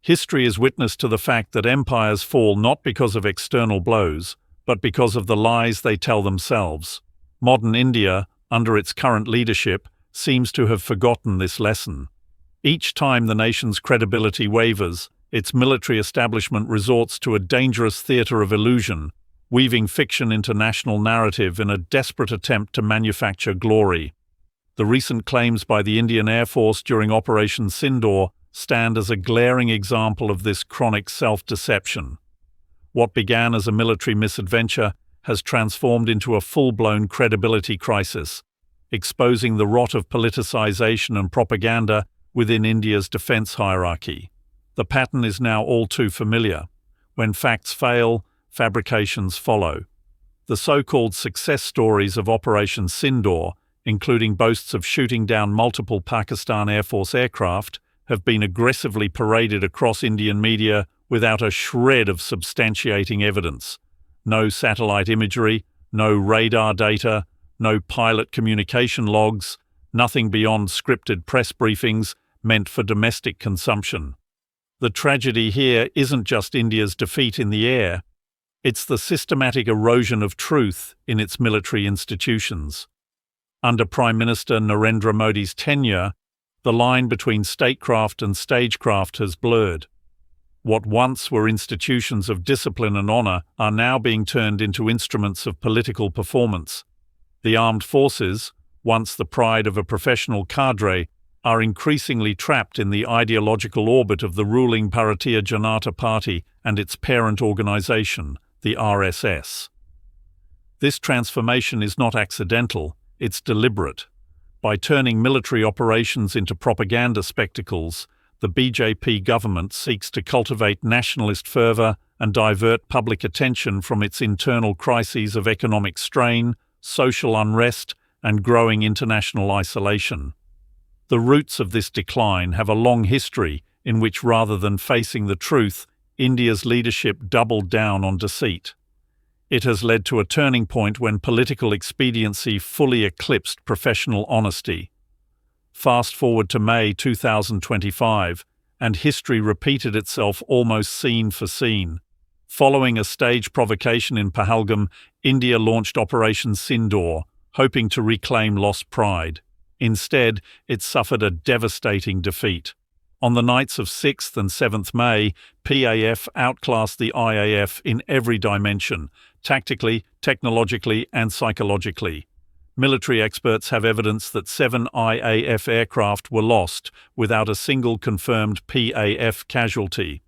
History is witness to the fact that empires fall not because of external blows, but because of the lies they tell themselves. Modern India, under its current leadership, seems to have forgotten this lesson. Each time the nation's credibility wavers, its military establishment resorts to a dangerous theater of illusion, weaving fiction into national narrative in a desperate attempt to manufacture glory. The recent claims by the Indian Air Force during Operation Sindoor stand as a glaring example of this chronic self-deception. What began as a military misadventure has transformed into a full-blown credibility crisis, exposing the rot of politicization and propaganda within India's defense hierarchy. The pattern is now all too familiar. When facts fail, fabrications follow. The so-called success stories of Operation Sindoor, including boasts of shooting down multiple Pakistan Air Force aircraft, have been aggressively paraded across Indian media without a shred of substantiating evidence. No satellite imagery, no radar data, no pilot communication logs, nothing beyond scripted press briefings meant for domestic consumption. The tragedy here isn't just India's defeat in the air, it's the systematic erosion of truth in its military institutions. Under Prime Minister Narendra Modi's tenure, the line between statecraft and stagecraft has blurred. What once were institutions of discipline and honor are now being turned into instruments of political performance. The armed forces, once the pride of a professional cadre, are increasingly trapped in the ideological orbit of the ruling Bharatiya Janata Party and its parent organization, the RSS. This transformation is not accidental, it's deliberate. By turning military operations into propaganda spectacles, the BJP government seeks to cultivate nationalist fervor and divert public attention from its internal crises of economic strain, social unrest, and growing international isolation. The roots of this decline have a long history in which, rather than facing the truth, India's leadership doubled down on deceit. It has led to a turning point when political expediency fully eclipsed professional honesty. Fast forward to May 2025, and history repeated itself almost scene for scene. Following a staged provocation in Pahalgam, India launched Operation Sindoor, hoping to reclaim lost pride. Instead, it suffered a devastating defeat. On the nights of 6th and 7th May, PAF outclassed the IAF in every dimension, tactically, technologically, and psychologically. Military experts have evidence that 7 IAF aircraft were lost without a single confirmed PAF casualty.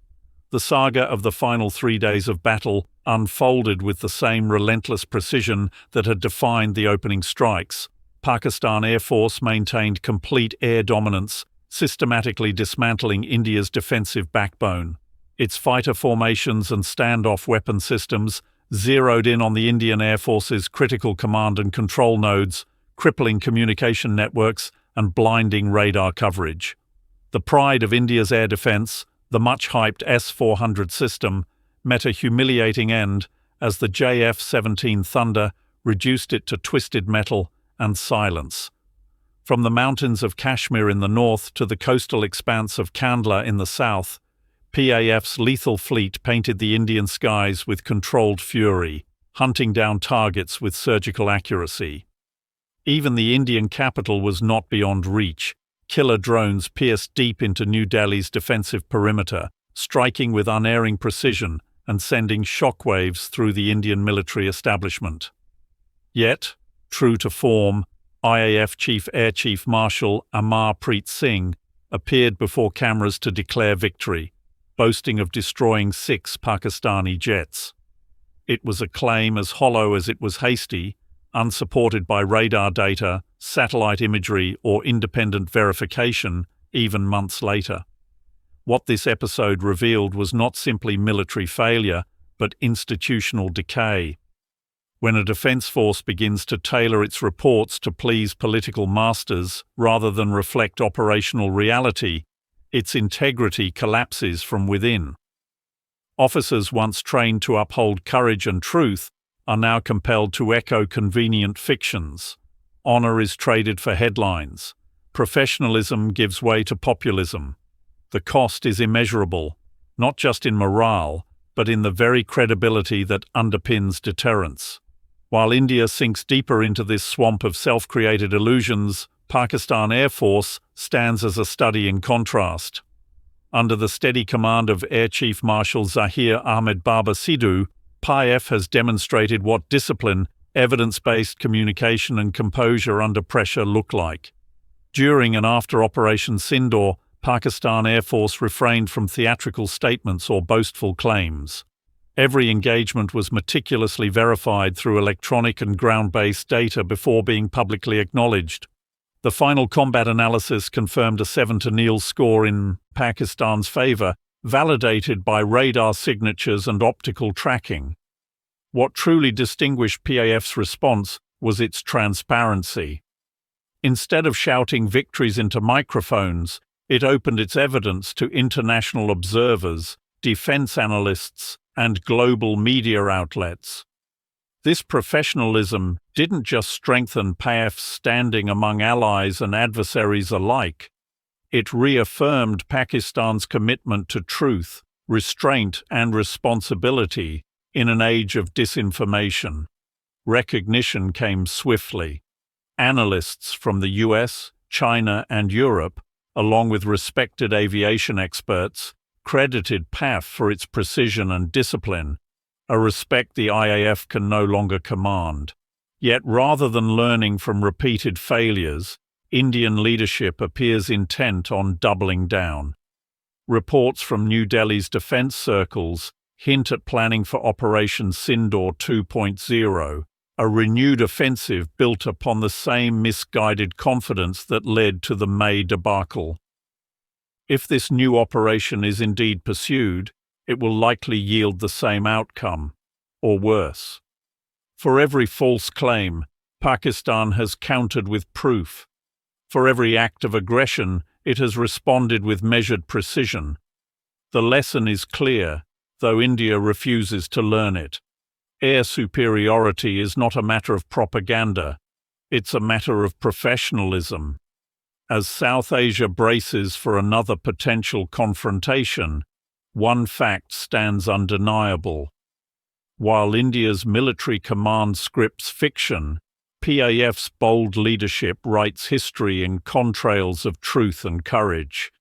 The saga of the final 3 days of battle unfolded with the same relentless precision that had defined the opening strikes. Pakistan Air Force maintained complete air dominance, systematically dismantling India's defensive backbone. Its fighter formations and standoff weapon systems zeroed in on the Indian Air Force's critical command and control nodes, crippling communication networks and blinding radar coverage. The pride of India's air defense, the much-hyped S-400 system, met a humiliating end as the JF-17 Thunder reduced it to twisted metal and silence. From the mountains of Kashmir in the north to the coastal expanse of Kandla in the south, PAF's lethal fleet painted the Indian skies with controlled fury, hunting down targets with surgical accuracy. Even the Indian capital was not beyond reach. Killer drones pierced deep into New Delhi's defensive perimeter, striking with unerring precision and sending shockwaves through the Indian military establishment. Yet, true to form, IAF Air Chief Marshal Amar Preet Singh appeared before cameras to declare victory, boasting of destroying 6 Pakistani jets. It was a claim as hollow as it was hasty, unsupported by radar data, satellite imagery, or independent verification, even months later. What this episode revealed was not simply military failure, but institutional decay. When a defense force begins to tailor its reports to please political masters rather than reflect operational reality, its integrity collapses from within. Officers once trained to uphold courage and truth are now compelled to echo convenient fictions. Honor is traded for headlines. Professionalism gives way to populism. The cost is immeasurable. not just in morale, but in the very credibility that underpins deterrence. While India sinks deeper into this swamp of self-created illusions, Pakistan Air Force stands as a study in contrast. Under the steady command of Air Chief Marshal Zahir Ahmed Baba Sidhu, PIF has demonstrated what discipline, evidence-based communication and composure under pressure look like. During and after Operation Sindoor, Pakistan Air Force refrained from theatrical statements or boastful claims. Every engagement was meticulously verified through electronic and ground-based data before being publicly acknowledged. The final combat analysis confirmed a 7-0 score in Pakistan's favor, validated by radar signatures and optical tracking. What truly distinguished PAF's response was its transparency. Instead of shouting victories into microphones, it opened its evidence to international observers, defense analysts, and global media outlets. This professionalism didn't just strengthen PAF's standing among allies and adversaries alike. It reaffirmed Pakistan's commitment to truth, restraint, and responsibility in an age of disinformation. Recognition came swiftly. Analysts from the US, China, and Europe, along with respected aviation experts, credited PAF for its precision and discipline, a respect the IAF can no longer command. Yet rather than learning from repeated failures, Indian leadership appears intent on doubling down. Reports from New Delhi's defense circles hint at planning for Operation Sindoor 2.0, a renewed offensive built upon the same misguided confidence that led to the May debacle. If this new operation is indeed pursued, it will likely yield the same outcome, or worse. For every false claim, Pakistan has countered with proof. For every act of aggression, it has responded with measured precision. The lesson is clear, though India refuses to learn it. Air superiority is not a matter of propaganda, it's a matter of professionalism. As South Asia braces for another potential confrontation, one fact stands undeniable. While India's military command scripts fiction, PAF's bold leadership writes history in contrails of truth and courage.